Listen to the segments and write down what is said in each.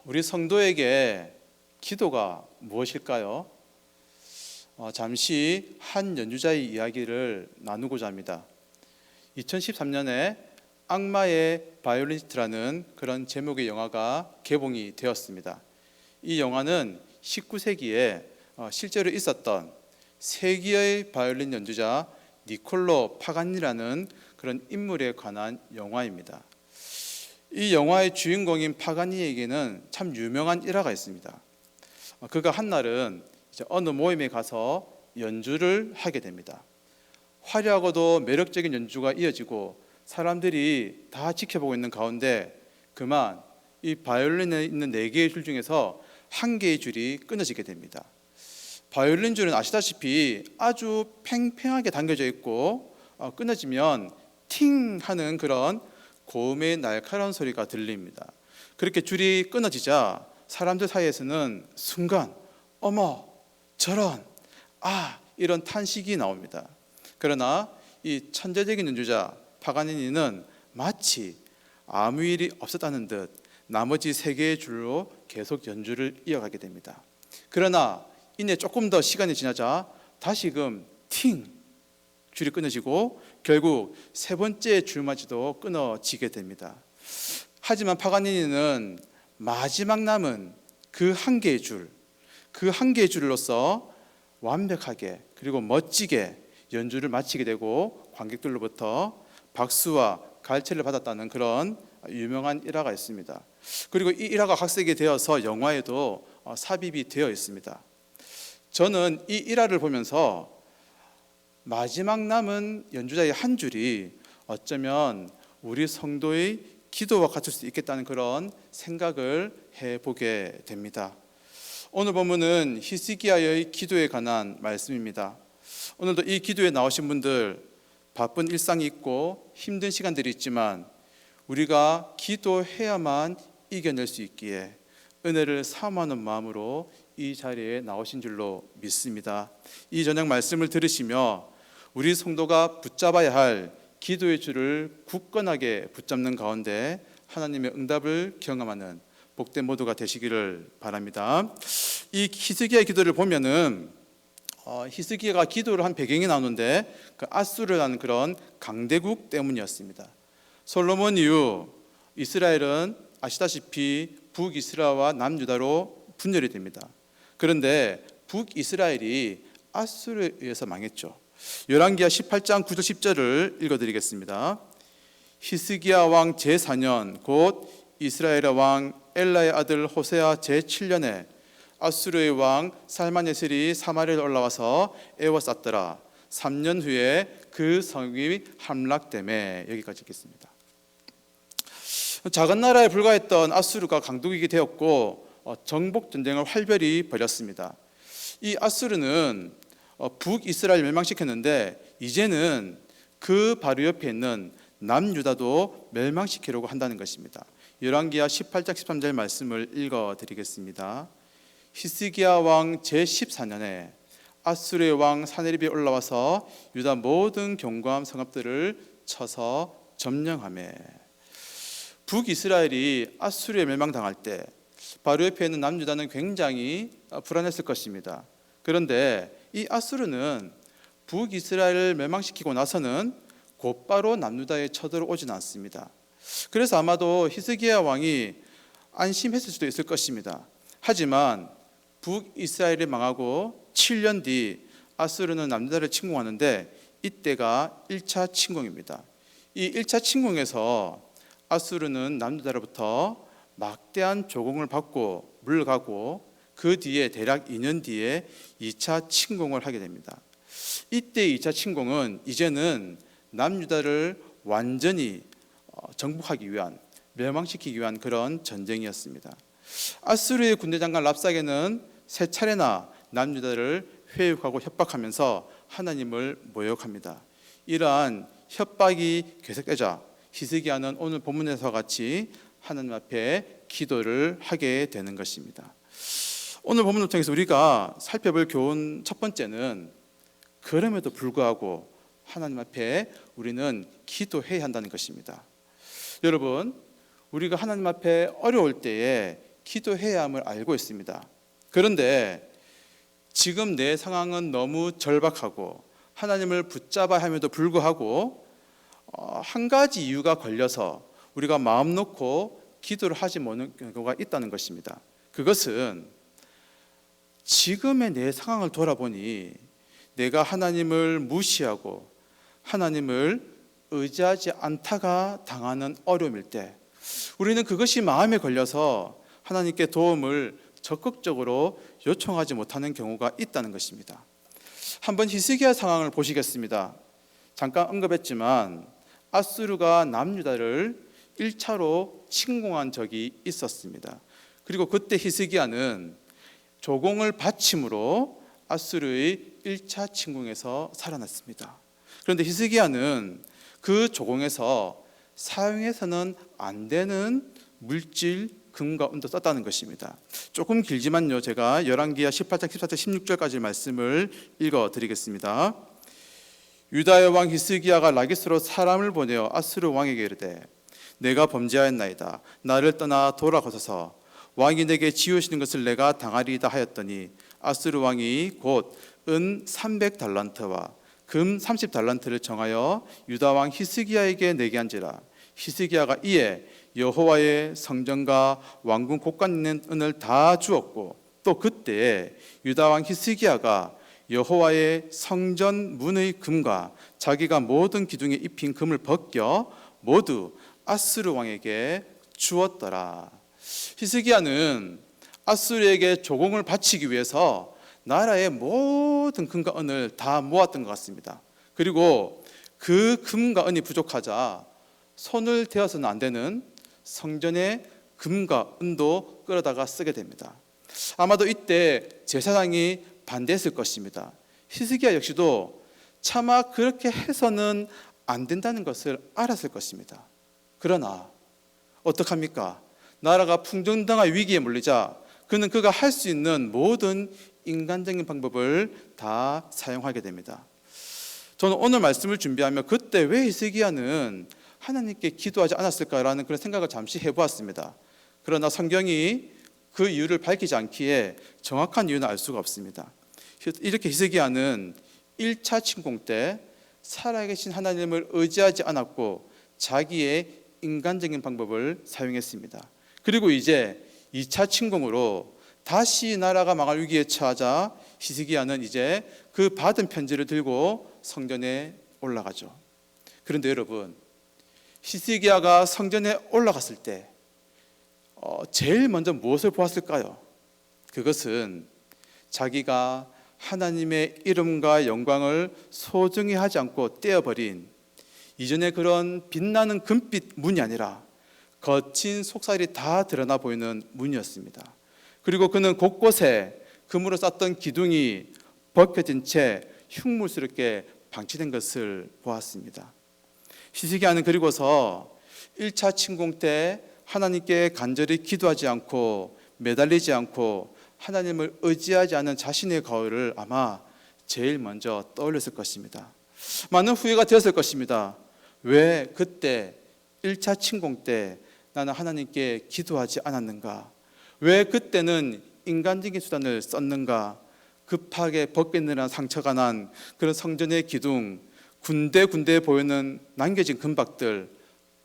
우리 성도에게 기도가 무엇일까요? 잠시 한 연주자의 이야기를 나누고자 합니다. 2013년에 악마의 바이올리니스트라는 그런 제목의 영화가 개봉이 되었습니다. 이 영화는 19세기에 실제로 있었던 세기의 바이올린 연주자 니콜로 파가니라는 그런 인물에 관한 영화입니다. 이 영화의 주인공인 파가니에게는 참 유명한 일화가 있습니다. 그가 한날은 어느 모임에 가서 연주를 하게 됩니다. 화려하고도 매력적인 연주가 이어지고 사람들이 다 지켜보고 있는 가운데 그만 이 바이올린에 있는 4개의 줄 중에서 한 개의 줄이 끊어지게 됩니다. 바이올린 줄은 아시다시피 아주 팽팽하게 당겨져 있고 끊어지면 팅 하는 그런 고음의 날카로운 소리가 들립니다. 그렇게 줄이 끊어지자 사람들 사이에서는 순간 어머 저런 이런 탄식이 나옵니다. 그러나 이 천재적인 연주자 파가니니는 마치 아무 일이 없었다는 듯 나머지 3개의 줄로 계속 연주를 이어가게 됩니다. 그러나 이내 조금 더 시간이 지나자 다시금 팅 줄이 끊어지고 결국 3번째 줄마저도 끊어지게 됩니다. 하지만 파가니니는 마지막 남은 그 한 개의 줄, 그 한 개의 줄로서 완벽하게 그리고 멋지게 연주를 마치게 되고 관객들로부터 박수와 갈채를 받았다는 그런 유명한 일화가 있습니다. 그리고 이 일화가 각색이 되어서 영화에도 삽입이 되어 있습니다. 저는 이 일화를 보면서 마지막 남은 연주자의 한 줄이 어쩌면 우리 성도의 기도와 같을 수 있겠다는 그런 생각을 해보게 됩니다. 오늘 본문은 히스기야의 기도에 관한 말씀입니다. 오늘도 이 기도에 나오신 분들 바쁜 일상이 있고 힘든 시간들이 있지만 우리가 기도해야만 이겨낼 수 있기에 은혜를 사모하는 마음으로 이 자리에 나오신 줄로 믿습니다. 이 저녁 말씀을 들으시며 우리 성도가 붙잡아야 할 기도의 줄을 굳건하게 붙잡는 가운데 하나님의 응답을 경험하는 복된 모두가 되시기를 바랍니다. 이 히스기야의 기도를 보면은 히스기야가 기도를 한 배경이 나오는데 그 아수르라는 그런 강대국 때문이었습니다. 솔로몬 이후 이스라엘은 아시다시피 북이스라엘과 남유다로 분열이 됩니다. 그런데 북이스라엘이 아수르에 의해서 망했죠. 열왕기하 18장 9절 10절을 읽어드리겠습니다. 히스기야 왕 제4년 곧 이스라엘의 왕 엘라의 아들 호세아 제7년에 아수르의 왕 살마네셀이 사마리아에 올라와서 에워쌌더라. 3년 후에 그 성이 함락되매. 여기까지 읽겠습니다. 작은 나라에 불과했던 아수르가 강국이 되었고 정복 전쟁을 활발히 벌였습니다. 이 아수르는 북이스라엘 멸망시켰는데 이제는 그 바로 옆에 있는 남유다도 멸망시키려고 한다는 것입니다. 열왕기하 18장 13절 말씀을 읽어드리겠습니다. 히스기야 왕 제14년에 아수르의 왕 사네립이 올라와서 유다 모든 견고한 성읍들을 쳐서 점령하매. 북이스라엘이 아수르에 멸망당할 때 바로 옆에 있는 남유다는 굉장히 불안했을 것입니다. 그런데 이 아수르는 북이스라엘을 멸망시키고 나서는 곧바로 남유다에 쳐들어오지는 않습니다. 그래서 아마도 히스기야 왕이 안심했을 수도 있을 것입니다. 하지만 북이스라엘이 망하고 7년 뒤 아수르는 남유다를 침공하는데 이때가 1차 침공입니다. 이 1차 침공에서 아수르는 남유다로부터 막대한 조공을 받고 물러가고 그 뒤에 대략 2년 뒤에 2차 침공을 하게 됩니다. 이때 2차 침공은 이제는 남유다를 완전히 정복하기 위한, 멸망시키기 위한 그런 전쟁이었습니다. 아수르의 군대 장관 랍사게는 3차례나 남유다를 회유하고 협박하면서 하나님을 모욕합니다. 이러한 협박이 계속되자 히스기야는 오늘 본문에서 같이 하나님 앞에 기도를 하게 되는 것입니다. 오늘 본문을 통해서 우리가 살펴볼 교훈 첫 번째는 그럼에도 불구하고 하나님 앞에 우리는 기도해야 한다는 것입니다. 여러분, 우리가 하나님 앞에 어려울 때에 기도해야 함을 알고 있습니다. 그런데 지금 내 상황은 너무 절박하고 하나님을 붙잡아야 함에도 불구하고 한 가지 이유가 걸려서 우리가 마음 놓고 기도를 하지 못하는 경우가 있다는 것입니다. 그것은 지금의 내 상황을 돌아보니 내가 하나님을 무시하고 하나님을 의지하지 않다가 당하는 어려움일 때 우리는 그것이 마음에 걸려서 하나님께 도움을 적극적으로 요청하지 못하는 경우가 있다는 것입니다. 한번 히스기야 상황을 보시겠습니다. 잠깐 언급했지만 아수르가 남유다를 1차로 침공한 적이 있었습니다. 그리고 그때 히스기야는 조공을 바침으로 아수르의 1차 침공에서 살아났습니다. 그런데 히스기야는 그 조공에서 사용해서는 안 되는 물질, 금과 은도 썼다는 것입니다. 조금 길지만요, 제가 열왕기하 18장, 14장, 16절까지 말씀을 읽어드리겠습니다. 유다의 왕 히스기야가 라기스로 사람을 보내어 아수르 왕에게 이르되 내가 범죄하였나이다. 나를 떠나 돌아가소서. 왕이 내게 지으시는 것을 내가 당하리이다 하였더니 아수르 왕이 곧 은 300달란트와 금 30달란트를 정하여 유다 왕 히스기야에게 내게 한지라. 히스기야가 이에 여호와의 성전과 왕궁 곳간 있는 은을 다 주었고 또 그때에 유다 왕 히스기야가 여호와의 성전 문의 금과 자기가 모든 기둥에 입힌 금을 벗겨 모두 아수르 왕에게 주었더라. 히스기야는 아수르에게 조공을 바치기 위해서 나라의 모든 금과 은을 다 모았던 것 같습니다. 그리고 그 금과 은이 부족하자 손을 대어서는 안 되는 성전의 금과 은도 끌어다가 쓰게 됩니다. 아마도 이때 제사장이 반대했을 것입니다. 히스기야 역시도 차마 그렇게 해서는 안 된다는 것을 알았을 것입니다. 그러나 어떡합니까? 나라가 풍정당할 위기에 몰리자 그는 그가 할 수 있는 모든 인간적인 방법을 다 사용하게 됩니다. 저는 오늘 말씀을 준비하며 그때 왜 히스기야는 하나님께 기도하지 않았을까라는 그런 생각을 잠시 해보았습니다. 그러나 성경이 그 이유를 밝히지 않기에 정확한 이유는 알 수가 없습니다. 이렇게 히스기야는 1차 침공 때 살아계신 하나님을 의지하지 않았고 자기의 인간적인 방법을 사용했습니다. 그리고 이제 2차 침공으로 다시 나라가 망할 위기에 처하자 히스기야는 이제 그 받은 편지를 들고 성전에 올라가죠. 그런데 여러분, 히스기야가 성전에 올라갔을 때 제일 먼저 무엇을 보았을까요? 그것은 자기가 하나님의 이름과 영광을 소중히 하지 않고 떼어버린 이전에 그런 빛나는 금빛 문이 아니라 거친 속살이 다 드러나 보이는 문이었습니다. 그리고 그는 곳곳에 금으로 쌓던 기둥이 벗겨진 채 흉물스럽게 방치된 것을 보았습니다. 히스기야는 그리고서 1차 침공 때 하나님께 간절히 기도하지 않고 매달리지 않고 하나님을 의지하지 않은 자신의 거울을 아마 제일 먼저 떠올렸을 것입니다. 많은 후회가 되었을 것입니다. 왜 그때 1차 침공 때 나는 하나님께 기도하지 않았는가? 왜 그때는 인간적인 수단을 썼는가? 급하게 벗겨내는 상처가 난 그런 성전의 기둥, 군데군데 보이는 남겨진 금박들,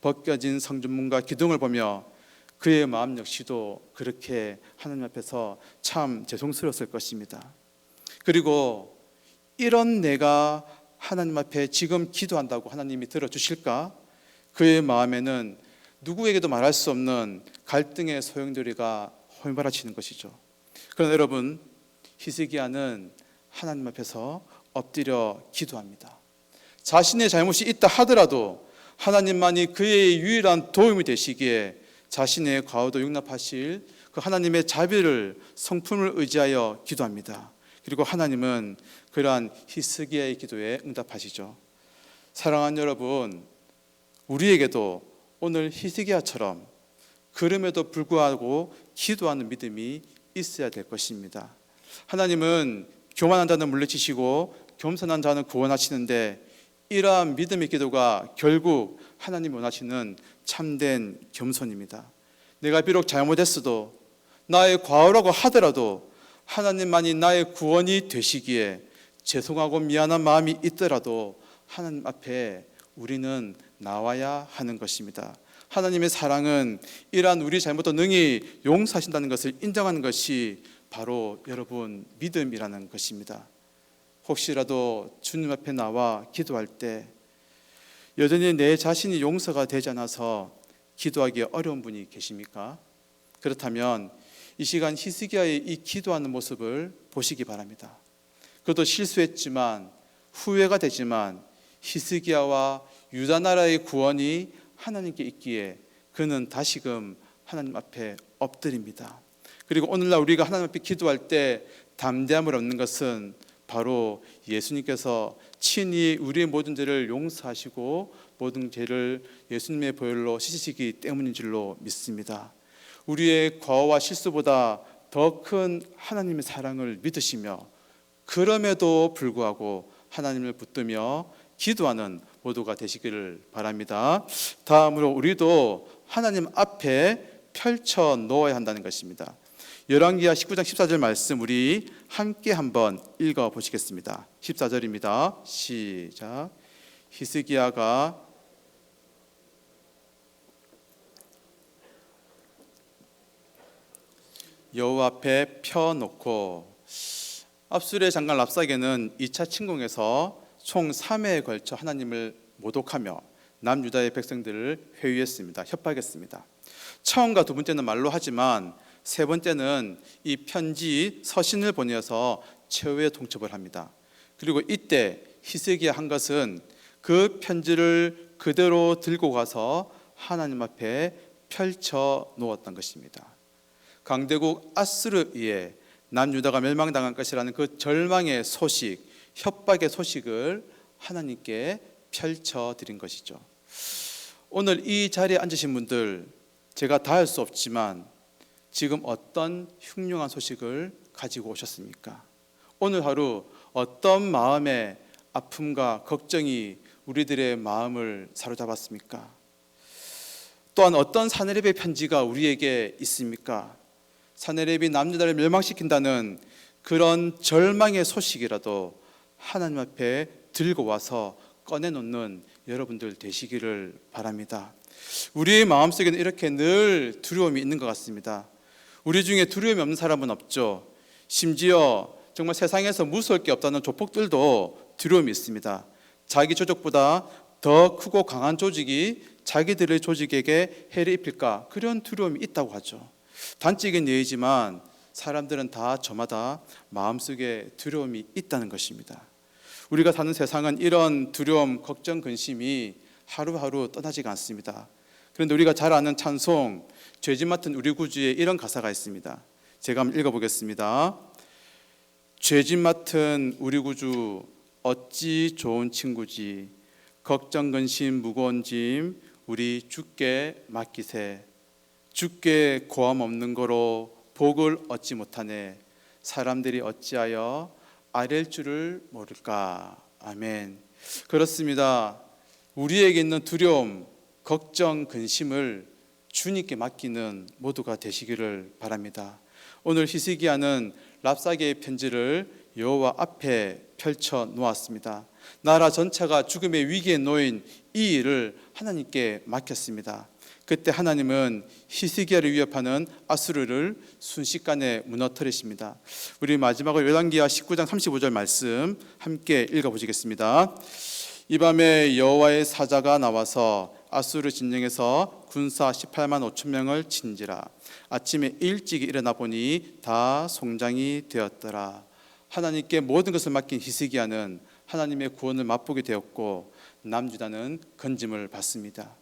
벗겨진 성전문과 기둥을 보며 그의 마음 역시도 그렇게 하나님 앞에서 참 죄송스러웠을 것입니다. 그리고 이런 내가 하나님 앞에 지금 기도한다고 하나님이 들어주실까? 그의 마음에는 누구에게도 말할 수 없는 갈등의 소용돌이가 휘몰아치는 것이죠. 그러나 여러분, 히스기야는 하나님 앞에서 엎드려 기도합니다. 자신의 잘못이 있다 하더라도 하나님만이 그의 유일한 도움이 되시기에 자신의 과오도 용납하실 그 하나님의 자비를 성품을 의지하여 기도합니다. 그리고 하나님은 그러한 히스기야의 기도에 응답하시죠. 사랑하는 여러분, 우리에게도 오늘 히스기야처럼 그럼에도 불구하고 기도하는 믿음이 있어야 될 것입니다. 하나님은 교만한 자는 물리치시고 겸손한 자는 구원하시는데 이러한 믿음의 기도가 결국 하나님이 원하시는 참된 겸손입니다. 내가 비록 잘못했어도 나의 과오라고 하더라도 하나님만이 나의 구원이 되시기에 죄송하고 미안한 마음이 있더라도 하나님 앞에 우리는 나와야 하는 것입니다. 하나님의 사랑은 이러한 우리 잘못도 능히 용서하신다는 것을 인정하는 것이 바로 여러분 믿음이라는 것입니다. 혹시라도 주님 앞에 나와 기도할 때 여전히 내 자신이 용서가 되지 않아서 기도하기 어려운 분이 계십니까? 그렇다면 이 시간 히스기야의 이 기도하는 모습을 보시기 바랍니다. 그도 실수했지만 후회가 되지만 히스기야와 유다 나라의 구원이 하나님께 있기에 그는 다시금 하나님 앞에 엎드립니다. 그리고 오늘날 우리가 하나님 앞에 기도할 때 담대함을 얻는 것은 바로 예수님께서 친히 우리의 모든 죄를 용서하시고 모든 죄를 예수님의 보혈로 씻으시기 때문인 줄로 믿습니다. 우리의 과오와 실수보다 더 큰 하나님의 사랑을 믿으시며 그럼에도 불구하고 하나님을 붙들며 기도하는 모두가 되시기를 바랍니다. 다음으로 우리도 하나님 앞에 펼쳐 놓아야 한다는 것입니다. 열왕기하 19장 14절 말씀 우리 함께 한번 읽어 보시겠습니다. 14절입니다. 시작. 히스기야가 여호와 앞에 펴놓고 압수르의 장관 랍사게는 2차 침공에서 총 3회에 걸쳐 하나님을 모독하며 남유다의 백성들을 회유했습니다. 협박했습니다. 처음과 두 번째는 말로 하지만 세 번째는 이 편지 서신을 보내어서 최후의 통첩을 합니다. 그리고 이때 히스기야 한 것은 그 편지를 그대로 들고 가서 하나님 앞에 펼쳐 놓았던 것입니다. 강대국 아수르에 의해 남유다가 멸망당할 것이라는 그 절망의 소식, 협박의 소식을 하나님께 펼쳐드린 것이죠. 오늘 이 자리에 앉으신 분들 제가 다 할 수 없지만 지금 어떤 흉흉한 소식을 가지고 오셨습니까? 오늘 하루 어떤 마음의 아픔과 걱정이 우리들의 마음을 사로잡았습니까? 또한 어떤 사내립의 편지가 우리에게 있습니까? 사내립이 남유다를 멸망시킨다는 그런 절망의 소식이라도 하나님 앞에 들고 와서 꺼내놓는 여러분들 되시기를 바랍니다. 우리의 마음속에는 이렇게 늘 두려움이 있는 것 같습니다. 우리 중에 두려움이 없는 사람은 없죠. 심지어 정말 세상에서 무서울 게 없다는 조폭들도 두려움이 있습니다. 자기 조직보다 더 크고 강한 조직이 자기들의 조직에게 해를 입힐까 그런 두려움이 있다고 하죠. 단적인 예이지만 사람들은 다 저마다 마음속에 두려움이 있다는 것입니다. 우리가 사는 세상은 이런 두려움, 걱정, 근심이 하루하루 떠나지가 않습니다. 그런데 우리가 잘 아는 찬송 죄짐 맡은 우리 구주에 이런 가사가 있습니다. 제가 한번 읽어보겠습니다. 죄짐 맡은 우리 구주 어찌 좋은 친구지 걱정 근심 무거운 짐 우리 주께 맡기세 주께 고함 없는 거로 복을 얻지 못하네 사람들이 어찌하여 아랠 줄을 모를까. 아멘. 그렇습니다. 우리에게 있는 두려움, 걱정, 근심을 주님께 맡기는 모두가 되시기를 바랍니다. 오늘 히스기야는 랍사게의 편지를 여호와 앞에 펼쳐 놓았습니다. 나라 전체가 죽음의 위기에 놓인 이 일을 하나님께 맡겼습니다. 그때 하나님은 히스기야를 위협하는 아수르를 순식간에 무너뜨리십니다. 우리 마지막으로 열왕기하 19장 35절 말씀 함께 읽어보시겠습니다. 이 밤에 여호와의 사자가 나와서 아수르 진영에서 군사 18만 5천 명을 친지라. 아침에 일찍 일어나 보니 다 송장이 되었더라. 하나님께 모든 것을 맡긴 히스기야는 하나님의 구원을 맛보게 되었고 남유다는 건짐을 받습니다.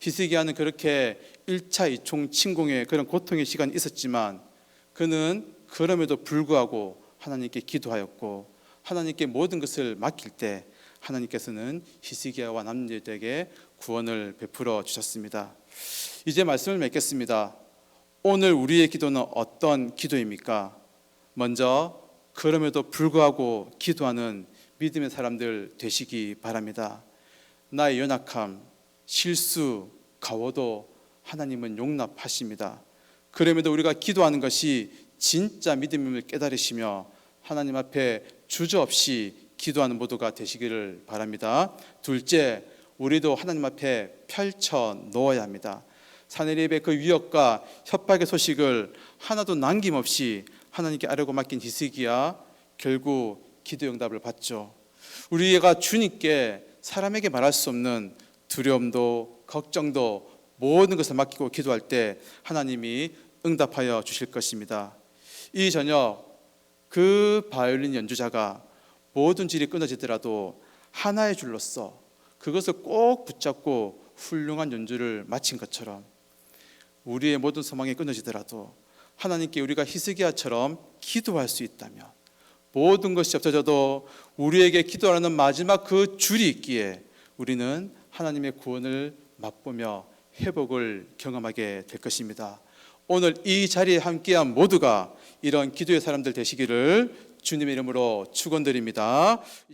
히스기야는 그렇게 1차 2총 침공의 그런 고통의 시간이 있었지만 그는 그럼에도 불구하고 하나님께 기도하였고 하나님께 모든 것을 맡길 때 하나님께서는 히스기야와 남유다에게 구원을 베풀어 주셨습니다. 이제 말씀을 맺겠습니다. 오늘 우리의 기도는 어떤 기도입니까? 먼저 그럼에도 불구하고 기도하는 믿음의 사람들 되시기 바랍니다. 나의 연약함, 실수, 가워도 하나님은 용납하십니다. 그럼에도 우리가 기도하는 것이 진짜 믿음임을 깨달으시며 하나님 앞에 주저없이 기도하는 모두가 되시기를 바랍니다. 둘째, 우리도 하나님 앞에 펼쳐 놓아야 합니다. 사내립의 그 위협과 협박의 소식을 하나도 남김없이 하나님께 아뢰고 맡긴 히스기야 결국 기도 응답을 받죠. 우리가 주님께 사람에게 말할 수 없는 두려움도 걱정도 모든 것을 맡기고 기도할 때 하나님이 응답하여 주실 것입니다. 이 저녁 그 바이올린 연주자가 모든 줄이 끊어지더라도 하나의 줄로서 그것을 꼭 붙잡고 훌륭한 연주를 마친 것처럼 우리의 모든 소망이 끊어지더라도 하나님께 우리가 히스기야처럼 기도할 수 있다면 모든 것이 없어져도 우리에게 기도하는 마지막 그 줄이 있기에 우리는 하나님의 구원을 맛보며 회복을 경험하게 될 것입니다. 오늘 이 자리에 함께한 모두가 이런 기도의 사람들 되시기를 주님의 이름으로 축원드립니다.